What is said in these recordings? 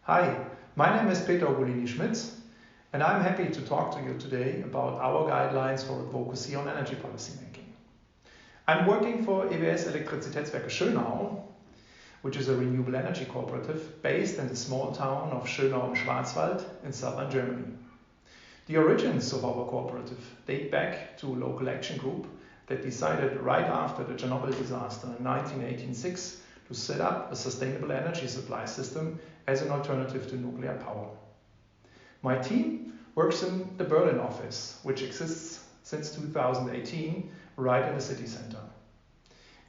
Hi, my name is Ugolini-Schmidt, and I'm happy to talk to you today about our guidelines for advocacy on energy policy making. I'm working for Elektrizitätswerke Schönau, which is a renewable energy cooperative based in the small town of Schönau im Schwarzwald in southern Germany. The origins of our cooperative date back to a local action group that decided right after the Chernobyl disaster in 1986 to set up a sustainable energy supply system as an alternative to nuclear power. My team works in the Berlin office, which exists since 2018 right in the city center.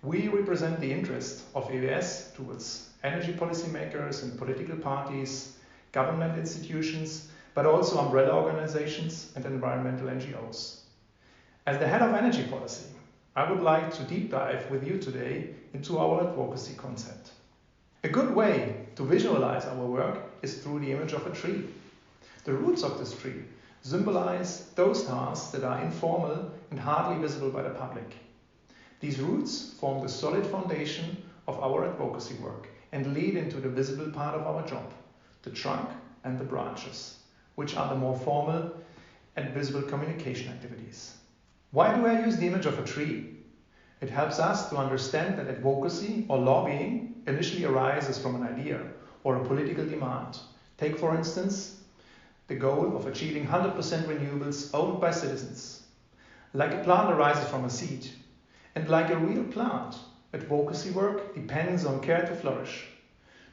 We represent the interest of EWS towards energy policymakers and political parties, government institutions, but also umbrella organizations and environmental NGOs. As the head of energy policy, I would like to deep dive with you today into our advocacy concept. A good way to visualize our work is through the image of a tree. The roots of this tree symbolize those tasks that are informal and hardly visible by the public. These roots form the solid foundation of our advocacy work and lead into the visible part of our job, the trunk and the branches, which are the more formal and visible communication activities. Why do I use the image of a tree? It helps us to understand that advocacy or lobbying initially arises from an idea or a political demand. Take, for instance, the goal of achieving 100% renewables owned by citizens. Like a plant arises from a seed, and like a real plant, advocacy work depends on care to flourish.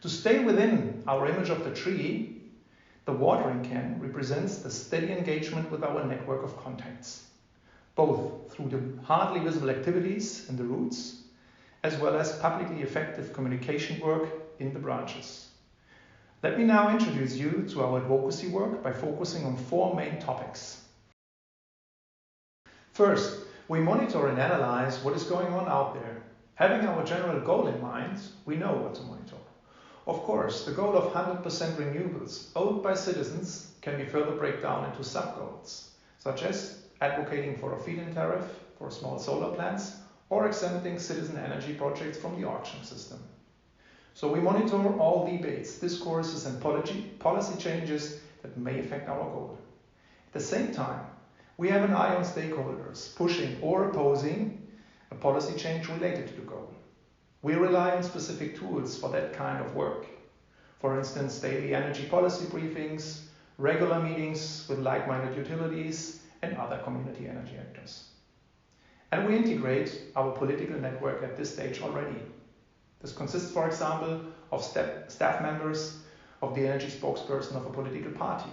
To stay within our image of the tree, the watering can represents the steady engagement with our network of contacts, both through the hardly visible activities in the roots, as well as publicly effective communication work in the branches. Let me now introduce you to our advocacy work by focusing on four main topics. First, we monitor and analyze what is going on out there. Having our general goal in mind, we know what to monitor. Of course, the goal of 100% renewables owned by citizens can be further break down into sub-goals, such as advocating for a feed-in tariff for small solar plants or exempting citizen energy projects from the auction system. So we monitor all debates, discourses and policy changes that may affect our goal. At the same time, we have an eye on stakeholders pushing or opposing a policy change related to the goal. We rely on specific tools for that kind of work. For instance, daily energy policy briefings, regular meetings with like-minded utilities and other community energy actors. And we integrate our political network at this stage already. This consists, for example, of staff members of the energy spokesperson of a political party.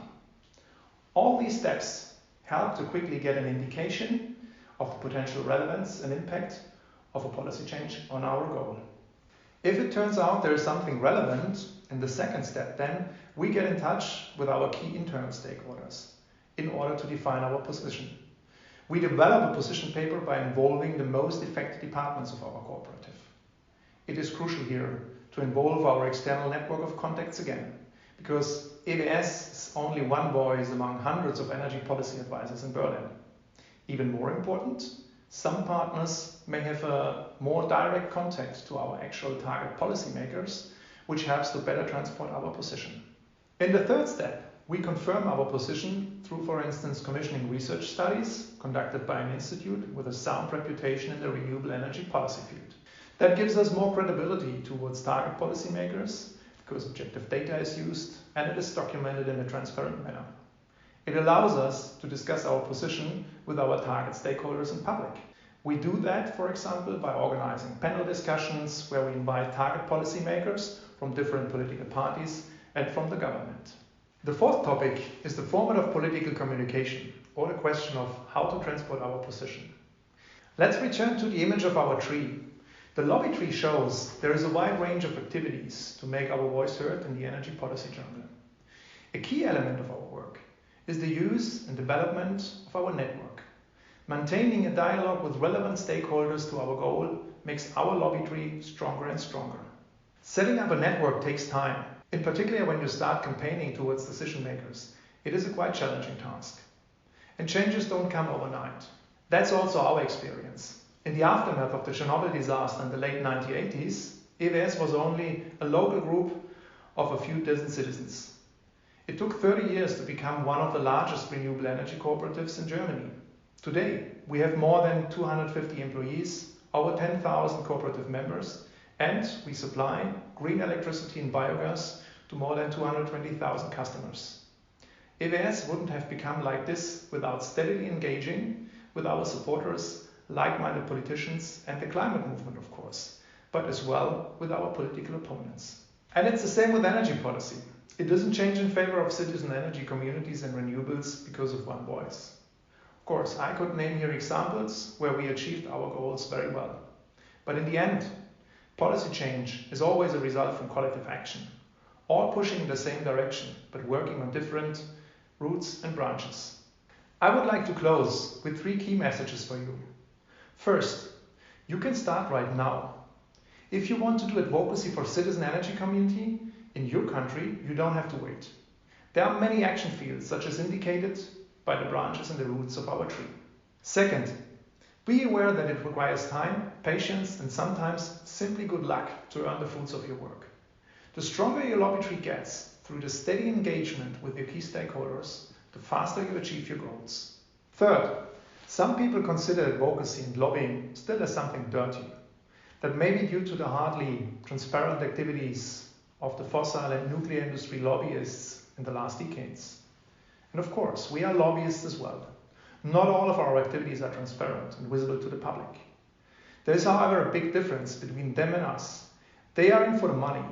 All these steps help to quickly get an indication of the potential relevance and impact of a policy change on our goal. If it turns out there is something relevant in the second step, then we get in touch with our key internal stakeholders in order to define our position. We develop a position paper by involving the most affected departments of our cooperative. It is crucial here to involve our external network of contacts again, because EWS is only one voice among hundreds of energy policy advisors in Berlin. Even more important, some partners may have a more direct contact to our actual target policymakers, which helps to better transport our position. In the third step, we confirm our position through, for instance, commissioning research studies conducted by an institute with a sound reputation in the renewable energy policy field. That gives us more credibility towards target policymakers because objective data is used and it is documented in a transparent manner. It allows us to discuss our position with our target stakeholders in public. We do that, for example, by organizing panel discussions where we invite target policymakers from different political parties and from the government. The fourth topic is the format of political communication, or the question of how to transport our position. Let's return to the image of our tree. The lobby tree shows there is a wide range of activities to make our voice heard in the energy policy jungle. A key element of our work is the use and development of our network. Maintaining a dialogue with relevant stakeholders to our goal makes our lobby tree stronger and stronger. Setting up a network takes time. In particular, when you start campaigning towards decision makers, it is a quite challenging task. And changes don't come overnight. That's also our experience. In the aftermath of the Chernobyl disaster in the late 1980s, EWS was only a local group of a few dozen citizens. It took 30 years to become one of the largest renewable energy cooperatives in Germany. Today, we have more than 250 employees, over 10,000 cooperative members, and we supply green electricity and biogas to more than 220,000 customers. EWS wouldn't have become like this without steadily engaging with our supporters, like-minded politicians, and the climate movement, of course, but as well with our political opponents. And it's the same with energy policy. It doesn't change in favor of citizen energy communities and renewables because of one voice. Of course, I could name here examples where we achieved our goals very well. But in the end, policy change is always a result from collective action, all pushing in the same direction, but working on different routes and branches. I would like to close with 3 key messages for you. First, you can start right now. If you want to do advocacy for citizen energy community in your country, you don't have to wait. There are many action fields, such as indicated by the branches and the roots of our tree. Second, be aware that it requires time, patience, and sometimes simply good luck to earn the fruits of your work. The stronger your lobby tree gets through the steady engagement with your key stakeholders, the faster you achieve your goals. Third, some people consider advocacy and lobbying still as something dirty. That may be due to the hardly transparent activities of the fossil and nuclear industry lobbyists in the last decades. And of course, we are lobbyists as well. Not all of our activities are transparent and visible to the public. There is, however, a big difference between them and us. They are in for the money.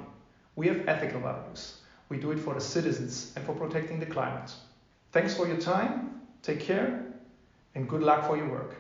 We have ethical values. We do it for the citizens and for protecting the climate. Thanks for your time, take care, and good luck for your work.